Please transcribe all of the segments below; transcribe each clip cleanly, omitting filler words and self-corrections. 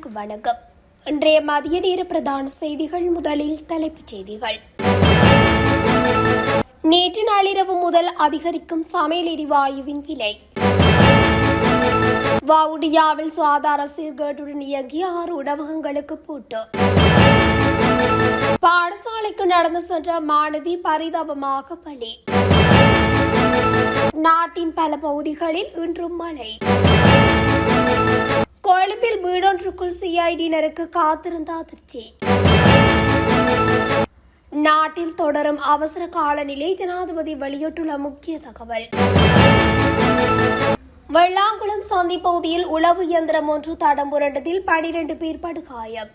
அனைவருக்கும் வணக்கம். இன்றைய மதிய நேர பிரதான செய்திகள். முதலில் தலைப்புச் செய்திகள். நேற்று நள்ளிரவு முதல் அதிகரிக்கும் சமையல் எரிவாயுவின் விலை. வவுனியாவில் சுகாதார சீர்கேட்டுடன் இயங்கிய 6 உணவகங்களுக்கு பூட்டு. பாடசாலைக்கு நடந்து சென்ற மாணவி பரிதாபமாக பலி. நாட்டின் பல பகுதிகளில் இன்றும் மழை. கொழும்பில் வீடொன்றுக்குள் சிஐடியினருக்கு காத்திருந்த அதிர்ச்சி. நாட்டில் தொடரும் அவசர கால நிலை. ஜனாதிபதி வெளியிட்டுள்ள முக்கிய தகவல். வெள்ளாங்குளம் சந்தி பகுதியில் உளவு இயந்திரம் ஒன்று தடம் புரண்டதில் 12 பேர் படுகாயம்.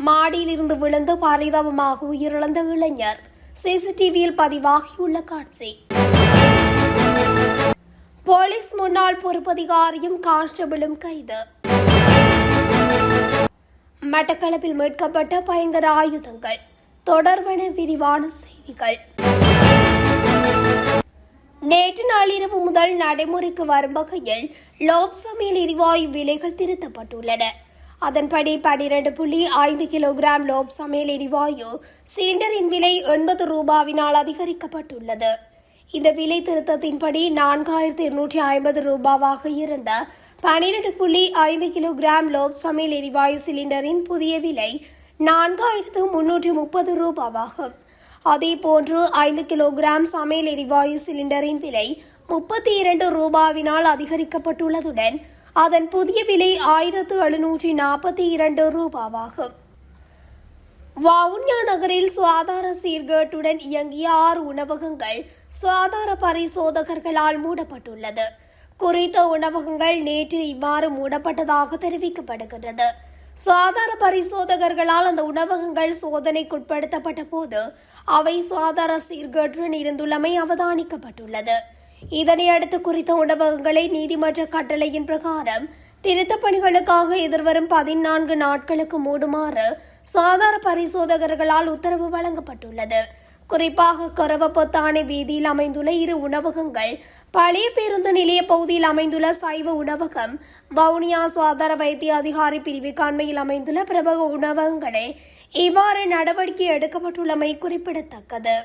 மாடியில் இருந்து விழுந்து பரிதாபமாக உயிரிழந்த இளைஞர் சிசிடிவியில் பதிவாகியுள்ள காட்சி. போலீஸ் முன்னாள் பொறுப்பதிகாரியும் கான்ஸ்டபிளும் கைது. மட்டக்களப்பில் மீட்கப்பட்ட பயங்கர ஆயுதங்கள் தொடர்பான விரிவான செய்திகள். நேற்று நள்ளிரவு முதல் நடைமுறைக்கு வரும் வகையில் லோப் சமையல் எரிவாயு விலைகள் திருத்தப்பட்டுள்ளன. அதன்படி 12.5 கிலோகிராம் லோப் சமையல் எரிவாயு சிலிண்டரின் விலை 80 ரூபாவினால் அதிகரிக்கப்பட்டுள்ளது. இந்த விலை திருத்தத்தின்படி 4250 ரூபாவாக இருந்த 12.5 கிலோகிராம் லோப் சமையல் எரிவாயு சிலிண்டரின் புதிய விலை 4330 ரூபாவாகும். அதேபோன்று 5 கிலோகிராம் சமையல் எரிவாயு சிலிண்டரின் விலை 32 ரூபாவினால் அதிகரிக்கப்பட்டுள்ளதுடன் அதன் புதிய விலை 1742 ரூபாவாகும். வவுனியா நகரில் சுகாதார சீர்கேட்டுடன் இயங்கிய 6 உணவகங்கள் சுகாதார பரிசோதகர்களால் மூடப்பட்டுள்ளது. குறித்த உணவகங்கள் நேற்று இவ்வாறு மூடப்பட்டதாக தெரிவிக்கப்படுகிறது. சுகாதார பரிசோதகர்களால் அந்த உணவகங்கள் சோதனைக்குட்படுத்தப்பட்ட போது அவை சுகாதார சீர்கேட்டுடன் இருந்துள்ளமை அவதானிக்கப்பட்டுள்ளது. இதனையடுத்து குறித்த உணவகங்களை நீதிமன்ற கட்டளையின் பிரகாரம் திருத்தப் பணிகளுக்காக எதிர்வரும் 14 நாட்களுக்கு மூடுமாறு சுகாதார பரிசோதகர்களால் உத்தரவு வழங்கப்பட்டுள்ளது. குறிப்பாக கொரவப்பொத்தானை வீதியில் அமைந்துள்ள 2 உணவகங்கள், பழைய பேருந்து நிலைய பகுதியில் அமைந்துள்ள சைவ உணவகம், வவுனியா சுகாதார வைத்திய அதிகாரி பிரிவுக்கு அண்மையில் அமைந்துள்ள பிரபல உணவகங்களே இவ்வாறு நடவடிக்கை எடுக்கப்பட்டுள்ளமை குறிப்பிடத்தக்கது.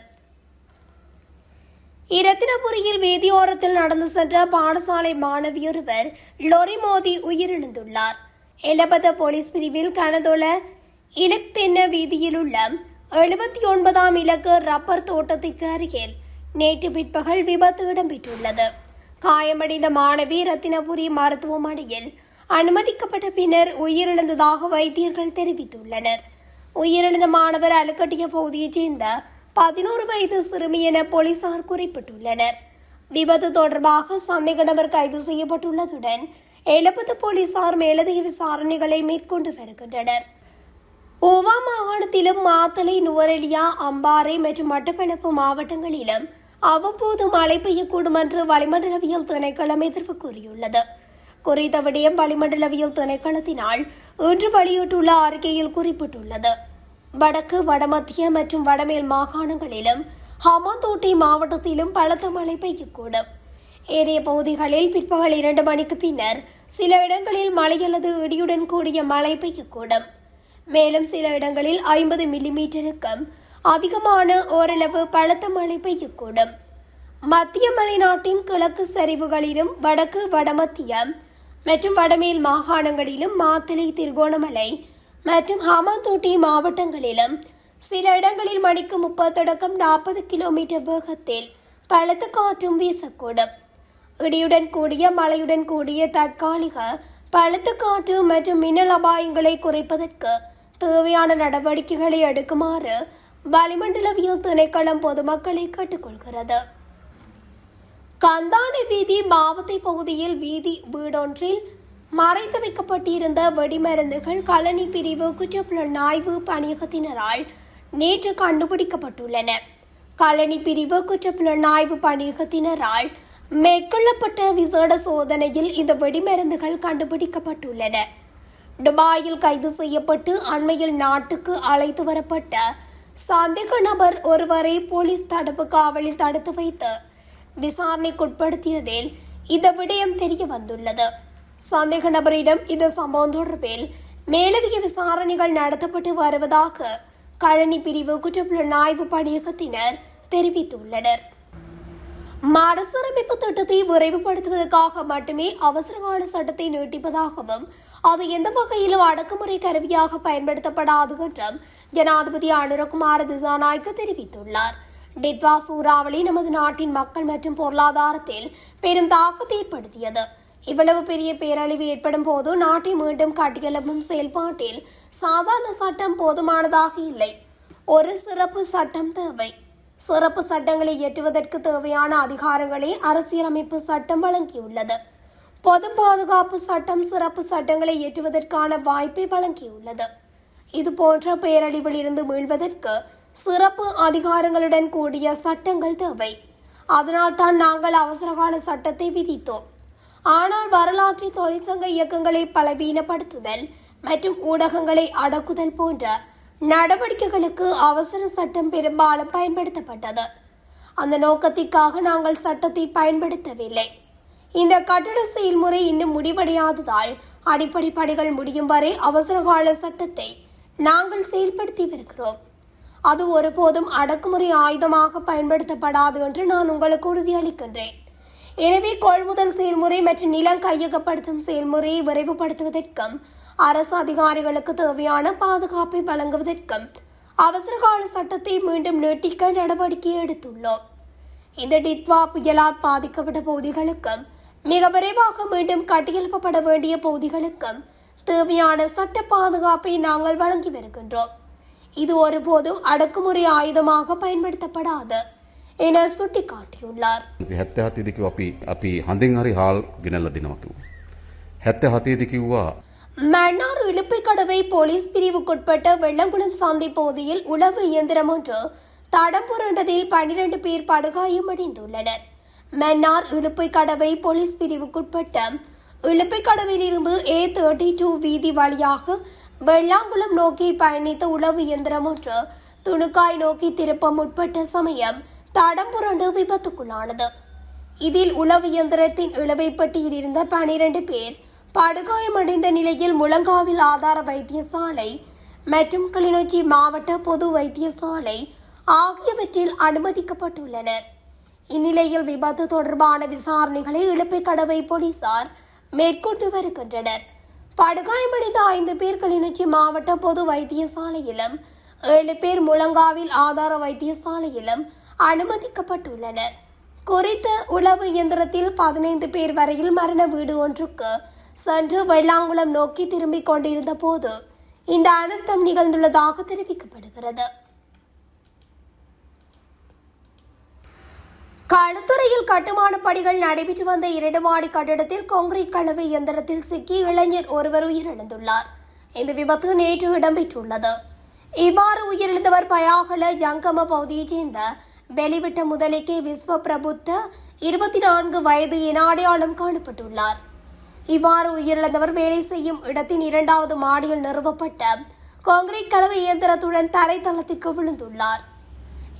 இரத்தினபுரியில் வீதியோரத்தில் நடந்து சென்ற பாடசாலை மாணவியொருவர் லொரி மோதி உயிரிழந்துள்ளார். எலபத போலீஸ் பிரிவில் கனதொல இலக்தென்ன வீதியில் உள்ள 79ஆம் இலக்கு ரப்பர் தோட்டத்திற்கு அருகில் நேற்று பிற்பகல் விபத்து இடம்பெற்றுள்ளது. காயமடைந்த மாணவி இரத்தினபுரி மருத்துவமனையில் அனுமதிக்கப்பட்ட பின்னர் உயிரிழந்ததாக வைத்தியர்கள் தெரிவித்துள்ளனர். உயிரிழந்த மாணவர் அலுக்கட்டிய பகுதியைச் சேர்ந்த 11 வயது சிறுமி என போலீசார் குறிப்பிட்டுள்ளனர். விபத்து தொடர்பாக சந்தேக நபர் கைது செய்யப்பட்டுள்ளதுடன் எலபத்து போலீசார் மேலதிக விசாரணைகளை மேற்கொண்டு வருகின்றனர். ஓவா மாகாணத்திலும் மாத்தளை, நுவரெலியா, அம்பாறை மற்றும் மட்டக்களப்பு மாவட்டங்களிலும் அவ்வப்போது மழை பெய்யக்கூடும் என்று வளிமண்டலவியல் திணைக்களம் எதிர்ப்பு கூறியுள்ளது. குறித்த விடயம் வளிமண்டலவியல் திணைக்களத்தினால் இன்று வெளியிட்டுள்ள அறிக்கையில் குறிப்பிட்டுள்ளது. வடக்கு, வடமத்திய மற்றும் வடமேல் மாகாணங்களிலும் ஹமாந்தோட்டை மாவட்டத்திலும் பலத்த மழை பெய்யக்கூடும். ஏனைய பகுதிகளில் பிற்பகல் 2 மணிக்கு பின்னர் சில இடங்களில் மழை அல்லது இடியுடன் கூடிய மழை பெய்யக்கூடும். மேலும் சில இடங்களில் 50 மில்லிமீட்டருக்கும் அதிகமான ஓரளவு பலத்த மழை பெய்யக்கூடும். மத்திய மலைநாட்டின் கிழக்கு சரிவுகளிலும் வடக்கு, வடமத்திய மற்றும் வடமேல் மாகாணங்களிலும் மாத்தளை, திருகோணமலை மற்றும் ஹமாந்தோட்டை மாவட்டங்களிலும் சில இடங்களில் மணிக்கு 30-40 கிலோமீட்டர் வேகத்தில் பலத்த காற்றும் வீசக்கூடும். இடியுடன் கூடிய மழையுடன் கூடிய தற்காலிக பலத்த காற்று மற்றும் மின்னல் அபாயங்களை குறைப்பதற்கு தேவையான நடவடிக்கைகளை எடுக்குமாறு வளிமண்டலவியல் திணைக்களம் பொதுமக்களை கேட்டுக்கொள்கிறது. கந்தானை வீதி மாவத்தை பகுதியில் வீடொன்றில் மறைத்து வைக்கப்பட்டிருந்த வெடிமருந்துகள் களனி பிரிவு குற்றப்புலனாய்வு பணியகத்தினரால் நேற்று கண்டுபிடிக்கப்பட்டுள்ளன. களனி பிரிவு குற்றப்புலனாய்வு பணியகத்தினரால் மேற்கொள்ளப்பட்ட விசேட சோதனையில் இந்த வெடிமருந்துகள் கண்டுபிடிக்கப்பட்டுள்ளன. துபாயில் கைது செய்யப்பட்டு அண்மையில் நாட்டுக்கு அழைத்து வரப்பட்ட சந்தேக நபர் ஒருவரை போலீஸ் தடுப்பு காவலில் தடுத்து வைத்து விசாரணைக்குட்படுத்தியதில் இந்த விடயம் தெரிய வந்துள்ளது. சந்தேக நபரிடம் இந்த சம்பவம் தொடர்பில் மேலதிக விசாரணைகள் நடத்தப்பட்டு வருவதாக களனி பிரிவு குற்றப்புலனாய்வு பணியகத்தினர் தெரிவித்துள்ளனர். மறுசீரமைப்பு திட்டத்தை விரைவுபடுத்துவதற்காக மட்டுமே அவசரகால சட்டத்தை நீட்டிப்பதாகவும் அது எந்த வகையிலும் அடக்குமுறை கருவியாக பயன்படுத்தப்படாது என்றும் ஜனாதிபதி அனுரகுமார திசாநாயக்க தெரிவித்துள்ளார். டிட்வா சூறாவளி நமது நாட்டின் மக்கள் மற்றும் பொருளாதாரத்தில் பெரும் தாக்கத்தை ஏற்படுத்தியது. இவ்வளவு பெரிய பேரழிவு ஏற்படும் போது நாட்டை மீண்டும் கட்டியெழுப்பும் செயல்பாட்டில் சாதாரண சட்டம் போதுமானதாக இல்லை. ஒரு சிறப்பு சட்டம் தேவை. சிறப்பு சட்டங்களை இயற்றுவதற்கு தேவையான அதிகாரங்களை அரசியலமைப்பு சட்டம் வழங்கியுள்ளது. பொது பாதுகாப்பு சட்டம் சிறப்பு சட்டங்களை இயற்றுவதற்கான வாய்ப்பை வழங்கியுள்ளது. இதுபோன்ற பேரழிவில் இருந்து மீள்வதற்கு சிறப்பு அதிகாரங்களுடன் கூடிய சட்டங்கள் தேவை. அதனால் தான் நாங்கள் அவசரகால சட்டத்தை விதித்தோம். ஆனால் வரலாற்றை தொழிற்சங்க இயக்கங்களை பலவீனப்படுத்துதல் மற்றும் ஊடகங்களை அடக்குதல் போன்ற நடவடிக்கைகளுக்கு அவசர சட்டம் பெரும்பாலும் பயன்படுத்தப்பட்டது. அந்த நோக்கத்திற்காக நாங்கள் சட்டத்தை பயன்படுத்தவில்லை. இந்த கட்டட செயல்முறை இன்னும் முடிவடையாததால் அடிப்படை பணிகள் முடியும் வரை அவசரகால சட்டத்தை நாங்கள் செயல்படுத்தி வருகிறோம். அது ஒருபோதும் அடக்குமுறை ஆயுதமாக பயன்படுத்தப்படாது என்று நான் உங்களுக்கு உறுதியளிக்கின்றேன். எனவே கொள்முதல் செயல்முறை மற்றும் நிலம் கையகப்படுத்தும் செயல்முறையை விரைவுபடுத்துவதற்கும் அரசு அதிகாரிகளுக்கு தேவையான பாதுகாப்பை வழங்குவதற்கும் அவசரகால சட்டத்தை மீண்டும் நீட்டிக்க நடவடிக்கை எடுத்துள்ளோம். இந்த டிட்வா புயலால் பாதிக்கப்பட்ட பகுதிகளுக்கும் மிக விரைவாக மீண்டும் கட்டியெழுப்பப்பட வேண்டிய பகுதிகளுக்கும் தேவையான சட்ட பாதுகாப்பை நாங்கள் வழங்கி வருகின்றோம். இது ஒருபோதும் அடக்குமுறை ஆயுதமாக பயன்படுத்தப்படாது என சுட்டிக்காட்டியுள்ளார். 77 දී අපි හඳෙන් හරි හාල් ගෙනල්ලා දෙනවා කිව්වා. 77 දී කිව්වා மன்னார் இழுப்பைக்கடவை போலீஸ் பிரிவுக்குட்பட்ட வெள்ளங்குளம் சந்தை பகுதியில் உளவு இயந்திரம் ஒன்று தடம் புரண்டதில் 12 பேர் படுகாயமடைந்துள்ளனர். மன்னார் இழுப்பைக்கடவை போலீஸ் பிரிவுக்குட்பட்ட இழுப்பைக்கடவில் இருந்து A32 வீதி வழியாக வெள்ளாங்குளம் நோக்கி பயணித்த உளவு இயந்திரம் ஒன்று துணுக்காய் நோக்கி திருப்ப முற்பட்ட சமயம் தடம் புரண்டு விபத்துக்குள்ளானது. இதில் உளவு இயந்திரத்தின் இழுவைப்பட்டியில் இருந்த 12 பேர் படுகாயமடைந்த நிலையில் முழங்காவில் ஆதார வைத்தியசாலை மற்றும் கிளிநொச்சி மாவட்ட பொது வைத்தியசாலை ஆகியவற்றில் அனுமதிக்கப்பட்டுள்ளனர். இந்நிலையில் விபத்து தொடர்பான விசாரணைகளை இழுப்பைக்கடவை போலீசார் மேற்கொண்டு வருகின்றனர். படுகாயமடைந்த 5 பேர் கிளிநொச்சி மாவட்ட பொது வைத்தியசாலையிலும் 7 பேர் முழங்காவில் ஆதார வைத்தியசாலையிலும் அனுமதிக்கப்பட்டுள்ளனர். குறித்த உளவு இயந்திரத்தில் 15 பேர் வரையில் மரண வீடு ஒன்றுக்கு சென்று வெள்ளாங்குளம் நோக்கி திரும்பிக் கொண்டிருந்த போது இந்த அனர்த்தம் நிகழ்ந்துள்ளதாக தெரிவிக்கப்படுகிறது. களுத்துறையில் கட்டுமான பணிகள் நடைபெற்று வந்த 2 மாடி கட்டிடத்தில் கான்கிரீட் கலவை இயந்திரத்தில் சிக்கி இளைஞர் ஒருவர் உயிரிழந்துள்ளார். இந்த விபத்து நேற்று இடம்பெற்றுள்ளது. இவ்வாறு உயிரிழந்தவர் பயாகல ஜங்கம பகுதியைச் சேர்ந்த வெளிவிட்ட முதலிக்கே விஸ்வ பிரபுத்த 24 வயது என அடையாளம் காணப்பட்டுள்ளார். இவ்வாறு உயிரிழந்தவர் வேலை செய்யும் இடத்தின் 2வது மாடியில் நிறுவப்பட்ட கான்கிரீட் கலவை இயந்திரத்துடன் தரைத்தளத்திற்கு விழுந்துள்ளார்.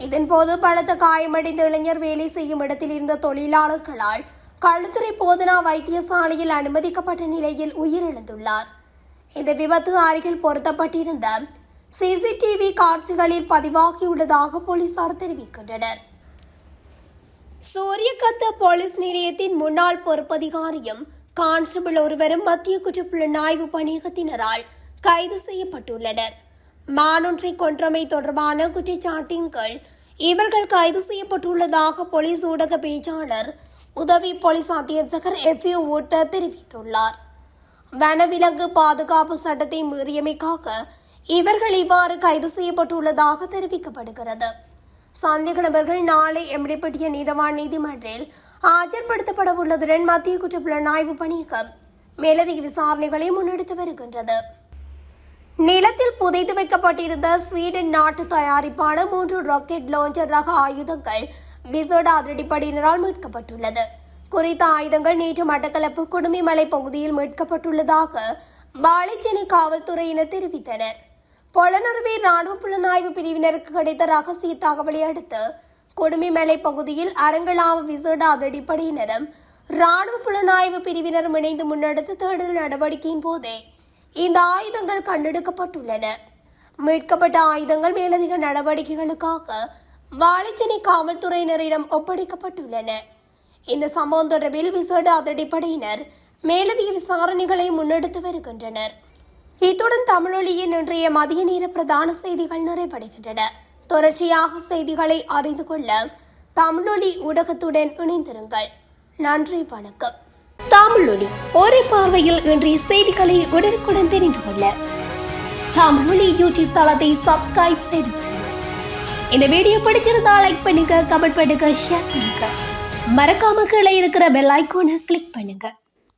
இதன்போது பலத்த காயமடைந்த இளைஞர் வேலை செய்யும் இடத்தில் இருந்த தொழிலாளர்களால் களுத்துறை போதனா வைத்தியசாலையில் அனுமதிக்கப்பட்ட நிலையில் உயிரிழந்துள்ளார். இந்த விபத்து அருகில் பொருத்தப்பட்டிருந்த சிசிடிவி காட்சிகளில் பதிவாகியுள்ளதாக போலீசார் தெரிவிக்கின்றனர். சூரியகத்த போலீஸ் நிலையத்தின் முன்னாள் பொறுப்பதிகாரியும் கான்ஸ்டபிள் ஒருவரும் மத்திய குற்றப்புலனாய்வு பணியகத்தினரால் கைது செய்யப்பட்டுள்ளனர். மானொன்றை கொன்றமை தொடர்பான குற்றச்சாட்டின் கீழ் இவர்கள் கைது செய்யப்பட்டுள்ளதாக போலீஸ் ஊடக பேச்சாளர் உதவி போலீஸ் அத்தியட்சகர் FU ஊட்ட தெரிவித்துள்ளார். வனவிலங்கு பாதுகாப்பு சட்டத்தை மீறியமைக்காக இவர்கள் இவ்வாறு கைது செய்யப்பட்டுள்ளதாக தெரிவிக்கப்படுகிறது. சந்தேக நபர்கள் நாளை எம்டிப்பட்டிய நீதவான் நீதிமன்றில் ஆஜர்படுத்தப்பட உள்ளதுடன் மத்திய குற்றப்புலனாய்வு பணியகம் மேலதிக விசாரணைகளை முன்னெடுத்து வருகின்றது. நிலத்தில் புதைத்து வைக்கப்பட்டிருந்த ஸ்வீடன் நாட்டு தயாரிப்பான 3 ராக்கெட் லான்ச்சர் ரக ஆயுதங்கள் விசேட அதிரடிப்படையினரால் மீட்கப்பட்டுள்ளது. குறித்த ஆயுதங்கள் நேற்று மட்டக்களப்பு குடுமிமலை பகுதியில் மீட்கப்பட்டுள்ளதாக வாழைச்சேனை காவல்துறையினர் தெரிவித்தனர். பொலனறுவை ராணுவ புலனாய்வு பிரிவினருக்கு கிடைத்த ரகசிய தகவலை அடுத்து குடுமிமலை பகுதியில் அரங்கலாவு விசேட அதிரடிப்படையினரும் ராணுவ புலனாய்வு பிரிவினரும் இணைந்து முன்னெடுத்த தேடுதல் நடவடிக்கையின் போதே இந்த ஆயுதங்கள் கண்டெடுக்கப்பட்டுள்ளன. மீட்கப்பட்ட ஆயுதங்கள் மேலதிக நடவடிக்கைகளுக்காக வாழைச்சேனை காவல்துறையினரிடம் ஒப்படைக்கப்பட்டுள்ளன. இந்த சம்பவம் தொடர்பில் விசேட அதிரடிப்படையினர் மேலதிக விசாரணைகளை முன்னெடுத்து வருகின்றனர். இத்துடன் தமிழொலியின் இன்றைய மதிய நேர பிரதான செய்திகள் நிறைவடைகின்றன. தொடர்ச்சியாக செய்திகளை அறிந்து கொள்ள தமிழொலி ஊடகத்துடன் இணைந்திருங்கள். நன்றி, வணக்கம். தமிழொலி ஒரே பார்வையில் இன்றைய செய்திகளை உடனுக்குடன் தெரிந்து கொள்ள தமிழொலி யூடியூப் தளத்தை சப்ஸ்கிரைப் செய்து கொள்ளுங்கள். இந்த வீடியோ பிடிச்சிருந்தா லைக் பண்ணுங்க, கமெண்ட் பண்ணுங்க, ஷேர் பண்ணுங்க. மறக்காம கீழே இருக்கிற பெல் ஐகானை கிளிக் பண்ணுங்க.